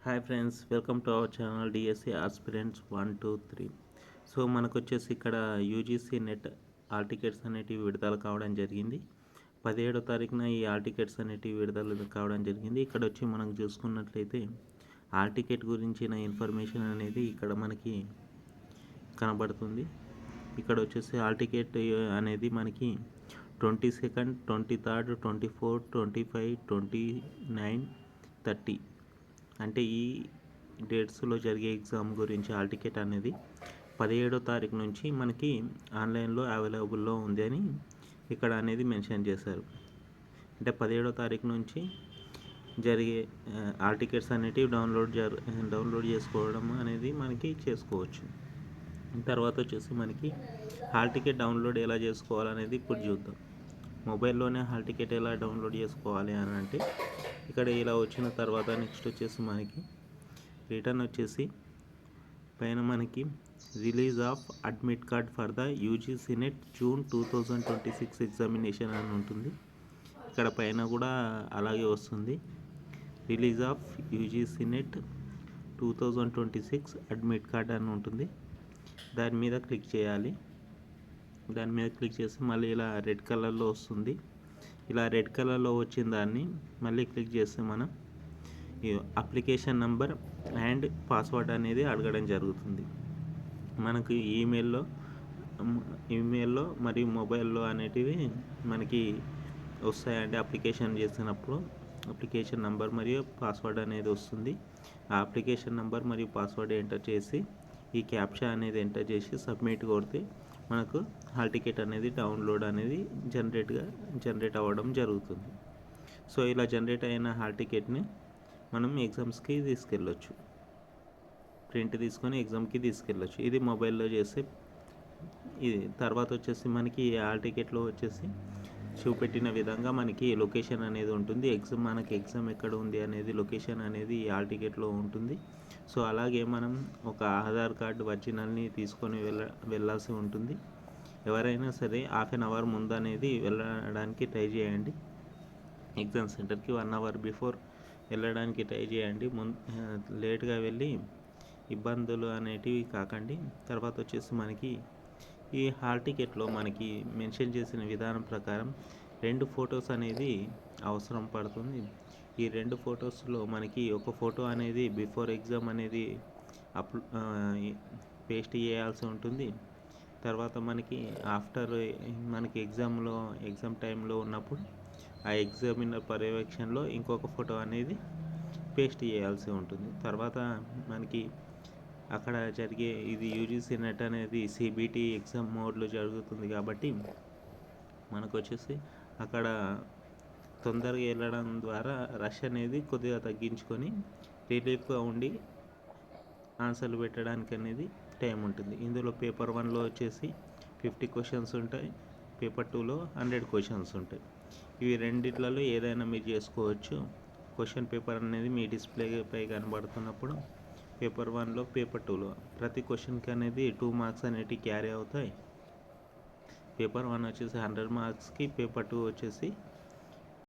Hi friends, welcome to our channel DSC aspirants 1 2 3. So మనకు వచ్చేసి ఇక్కడ యూజీసీ నెట్ హాల్ టికెట్స్ అనేటివి విడుదల కావడం జరిగింది. 17వ తారీఖున ఈ హాల్ టికెట్స్ అనేటివి విడుదల కావడం జరిగింది. ఇక్కడ వచ్చి మనం చూసుకున్నట్లయితే హాల్ టికెట్ గురించిన ఇన్ఫర్మేషన్ అనేది ఇక్కడ మనకి కనబడుతుంది. ఇక్కడ వచ్చేసి హాల్ టికెట్ అనేది మనకి 22nd, 23rd, 24, 25, 29, 30 అంటే ఈ డేట్స్లో జరిగే ఎగ్జామ్ గురించి హాల్ టికెట్ అనేది 17వ తారీఖు నుంచి మనకి ఆన్లైన్లో అవైలబుల్లో ఉంది అని ఇక్కడ అనేది మెన్షన్ చేశారు. అంటే 17వ తారీఖు నుంచి జరిగే హాల్ టికెట్స్ అనేటివి డౌన్లోడ్ చేసుకోవడం అనేది మనకి చేసుకోవచ్చు. తర్వాత వచ్చేసి మనకి హాల్ టికెట్ డౌన్లోడ్ ఎలా చేసుకోవాలనేది ఇప్పుడు చూద్దాం. మొబైల్లోనే హాల్ టికెట్ ఎలా డౌన్లోడ్ చేసుకోవాలి అని అంటే ఇక్కడ ఇలా వచ్చిన తర్వాత నెక్స్ట్ వచ్చేసి మనకి రిటర్న్ వచ్చేసి పైన మనకి release of admit card for the UGC net June 2026 examination అని ఉంటుంది. ఇక్కడ పైన కూడా అలాగే వస్తుంది, release of UGC net 2026 admit card అని ఉంటుంది. దాని మీద క్లిక్ చేయాలి. దాని మీద క్లిక్ చేసి మళ్ళీ ఇలా రెడ్ కలర్లో వస్తుంది. ఇలా రెడ్ కలర్లో వచ్చిన దాన్ని మళ్ళీ క్లిక్ చేస్తే మనం అప్లికేషన్ నెంబర్ అండ్ పాస్వర్డ్ అనేది అడగడం జరుగుతుంది. మనకు ఈమెయిల్లో మరియు మొబైల్లో అనేటివి మనకి వస్తాయండి. అప్లికేషన్ చేసినప్పుడు అప్లికేషన్ నెంబర్ మరియు పాస్వర్డ్ అనేది వస్తుంది. ఆ అప్లికేషన్ నెంబర్ మరియు పాస్వర్డ్ ఎంటర్ చేసి ఈ క్యాప్చా అనేది ఎంటర్ చేసి సబ్మిట్ కొడితే మనకు హాల్ టికెట్ అనేది డౌన్లోడ్ అనేది జనరేట్ అవ్వడం జరుగుతుంది. సో ఇలా జనరేట్ అయిన హాల్ టికెట్ని మనం ఎగ్జామ్స్కి తీసుకెళ్ళొచ్చు, ప్రింట్ తీసుకొని ఎగ్జామ్కి తీసుకెళ్ళొచ్చు. ఇది మొబైల్లో చేస్తే ఇది. తర్వాత వచ్చేసి మనకి హాల్ టికెట్లో వచ్చేసి చూపెట్టిన విధంగా మనకి లొకేషన్ అనేది ఉంటుంది. మనకి ఎగ్జామ్ ఎక్కడ ఉంది అనేది లొకేషన్ అనేది హాల్ టికెట్లో ఉంటుంది. సో అలాగే మనం ఒక ఆధార్ కార్డు ఒరిజినల్ని తీసుకొని వెళ్ళాల్సి ఉంటుంది. ఎవరైనా సరే హాఫ్ అన్ అవర్ ముందు అనేది వెళ్ళడానికి ట్రై చేయండి. ఎగ్జామ్ సెంటర్కి 1 అవర్ బిఫోర్ వెళ్ళడానికి ట్రై చేయండి. లేట్గా వెళ్ళి ఇబ్బందులు అనేటివి కాకండి. తర్వాత వచ్చేసి మనకి ఈ హాల్ టికెట్లో మనకి మెన్షన్ చేసిన విధానం ప్రకారం 2 ఫొటోస్ అనేది అవసరం పడుతుంది. ఈ 2 ఫొటోస్లో మనకి ఒక ఫోటో అనేది బిఫోర్ ఎగ్జామ్ అనేది పేస్ట్ చేయాల్సి ఉంటుంది. తర్వాత మనకి ఆఫ్టర్ మనకి ఎగ్జామ్ టైంలో ఉన్నప్పుడు ఆ ఎగ్జామినర్ పర్యవేక్షణలో ఇంకొక ఫోటో అనేది పేస్ట్ చేయాల్సి ఉంటుంది. తర్వాత మనకి అక్కడ జరిగే ఇది యూజీసీ నెట్ అనేది సిబిటి ఎగ్జామ్ మోడ్లో జరుగుతుంది కాబట్టి మనకు వచ్చేసి అక్కడ తొందరగా వెళ్ళడం ద్వారా రష్ అనేది కొద్దిగా తగ్గించుకొని రిలీఫ్గా ఉండి ఆన్సర్లు పెట్టడానికి అనేది టైం ఉంటుంది. ఇందులో పేపర్ 1లో వచ్చేసి 50 క్వశ్చన్స్ ఉంటాయి, పేపర్ 2లో 100 క్వశ్చన్స్ ఉంటాయి. ఇవి రెండిట్లలో ఏదైనా మీరు చేసుకోవచ్చు. క్వశ్చన్ పేపర్ అనేది మీ డిస్ప్లేపై కనబడుతున్నప్పుడు పేపర్ 1లో పేపర్ 2లో ప్రతి క్వశ్చన్కి అనేది 2 మార్క్స్ అనేటివి క్యారీ అవుతాయి. పేపర్ 1 వచ్చేసి 100 మార్క్స్కి, పేపర్ 2 వచ్చేసి